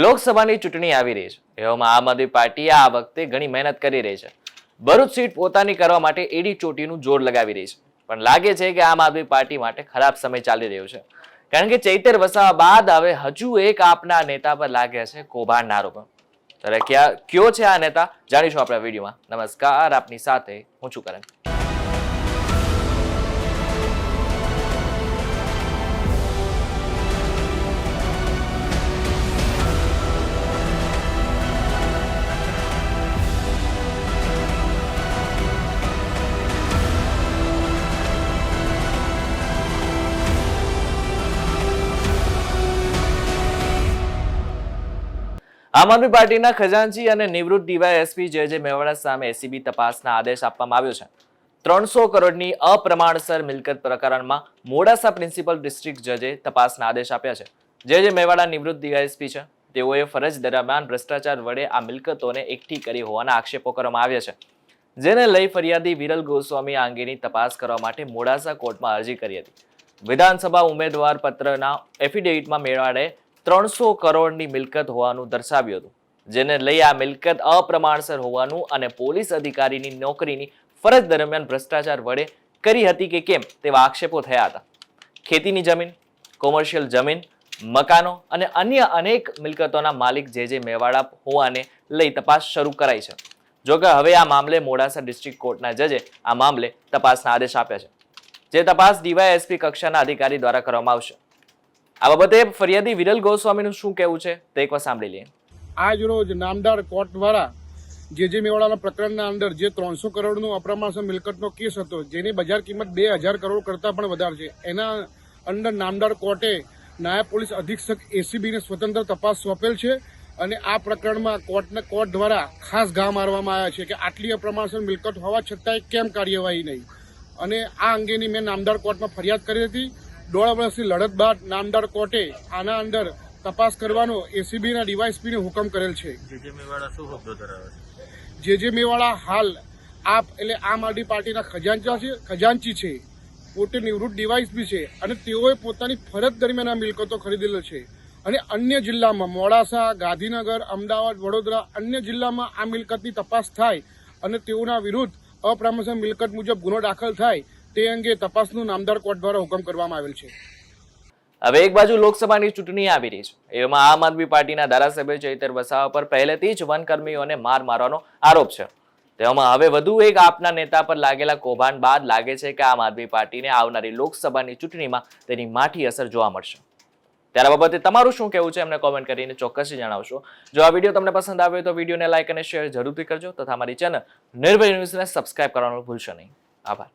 લોકસભાની ચૂંટણી આવી રહી છે. એવામાં આમ આદમી પાર્ટી આ વખતે ઘણી મહેનત કરી રહી છે. ભરૂચ સીટ પોતાની કરવા માટે એડી ચોટીનું જોર લગાવી રહી છે. પણ લાગે છે કે આમ આદમી પાર્ટી માટે ખરાબ સમય ચાલી રહ્યો છે. કારણ કે ચૈતર વસાવા બાદ હવે હજુ એક આપના નેતા પર લાગે છે કૌભાંડના આરોપ. ત્યારે કયો છે આ નેતા જાણીશું આપણા વિડીયોમાં. નમસ્કાર, આપની સાથે હું છું કરણ. આમ આદમી પાર્ટીના ખજાનચી અને નિવૃત્ત ડીવાયએસપી જે મેવાડા સામે એસીબી તપાસના આદેશ આપવામાં આવ્યો છે. 300 કરોડની અપ્રમાણસર મિલકત પ્રકરણમાં મોડાસા પ્રિન્સિપલ ડિસ્ટ્રિક્ટ જજે તપાસના આદેશ આપ્યા છે. જે મેવાડા નિવૃત્ત ડીવાયએસપી છે તેઓએ ફરજ દરમિયાન ભ્રષ્ટાચાર વડે આ મિલકતોને એકઠી કરી હોવાના આક્ષેપો કરવામાં આવ્યા છે. જેને લઈ ફરિયાદી વિરલ ગોસ્વામી આ અંગેની તપાસ કરવા માટે મોડાસા કોર્ટમાં અરજી કરી હતી. વિધાનસભા ઉમેદવાર પત્રના એફિડેવિટમાં મેવાડે 300 કરોડની મિલકત હોવાનું દર્શાવ્યું હતું. જેને લઈ આ મિલકત અપ્રમાણસર હોવાનું અને પોલીસ અધિકારીની નોકરીની ફરજ દરમિયાન ભ્રષ્ટાચાર વડે કરી હતી કે કેમ તેવા આક્ષેપો થયા હતા. ખેતીની જમીન, કોમર્શિયલ જમીન, મકાનો અને અન્ય અનેક મિલકતોના માલિક જે મેવાડા હોવાને લઈ તપાસ શરૂ કરાઈ છે. જોકે હવે આ મામલે મોડાસા ડિસ્ટ્રિક્ટ કોર્ટના જજે આ મામલે તપાસના આદેશ આપ્યા છે. જે તપાસ ડીવાયએસપી કક્ષાના અધિકારી દ્વારા કરવામાં આવશે. આ બાબતે ફરિયાદી વિરલ ગોસ્વામીનું શું કહેવું છે તે એકવાર સાંભળી લઈએ. આજ રોજ નામદાર કોર્ટ દ્વારા જે મેવાડાના પ્રકરણના અંદર જે 300 કરોડનું અપ્રમાણસર મિલકતનો કેસ હતો, જેની બજાર કિંમત 2000 કરોડ કરતાં પણ વધારે છે, એના અંદર નામદાર કોર્ટે નાયબ પોલીસ અધિક્ષક એસીબીને સ્વતંત્ર તપાસ સોંપેલ છે. અને આ પ્રકરણમાં કોર્ટ દ્વારા ખાસ ઘા મારવામાં આવ્યા છે કે આટલી અપ્રમાણસર મિલકત હોવા છતાંય કેમ કાર્યવાહી નહીં. અને આ અંગેની મેં નામદાર કોર્ટમાં ફરિયાદ કરી હતી. 1.5 વર્ષની લડત બાદ નામદાર કોર્ટે આના અંદર તપાસ કરવાનો એસીબીના ડીવાયએસપીને હુકમ કરેલ છે. જે મેવાડા હાલ એટલે આમ આદમી પાર્ટીના ખજાનચી છે, પોતે નિવૃત્ત ડીવાયએસપી છે અને તેઓએ પોતાની ફરજ દરમિયાન આ મિલકતો ખરીદેલો છે. અને અન્ય જિલ્લામાં મોડાસા, ગાંધીનગર, અમદાવાદ, વડોદરા અન્ય જિલ્લામાં આ મિલકતની તપાસ થાય અને તેઓના વિરુદ્ધ અપ્રમાણસર મિલકત મુજબ ગુનો દાખલ થાય તે અંગે તપાસનું નામદાર કોર્ટ દ્વારા હુકમ કરવામાં આવેલ છે. હવે એક બાજુ લોકસભાની ચૂંટણી આવી રહી છે. એમાં આમ આદમી પાર્ટીના ધારાસભ્ય ચૈતર વસાવા પર પહેલેથી જ વનકર્મીઓને માર મારવાનો આરોપ છે. તેમાં હવે વધુ એક આપના નેતા પર લાગેલા કૌભાંડ બાદ લાગે છે કે આમ આદમી પાર્ટીને આવનારી લોકસભાની ચૂંટણીમાં તેની માઠી અસર જોવા મળશે. ત્યારે બાબતે તમારું શું કહેવું છે એમને કોમેન્ટ કરીને ચોક્કસથી જણાવશો. જો આ વિડીયો તમને પસંદ આવ્યો તો વિડીયોને લાઈક અને શેર જરૂરથી કરજો તથા અમારી ચેનલ નિર્ભય ન્યૂઝને સબસ્ક્રાઇબ કરવાનું ભૂલશો નહીં. આભાર.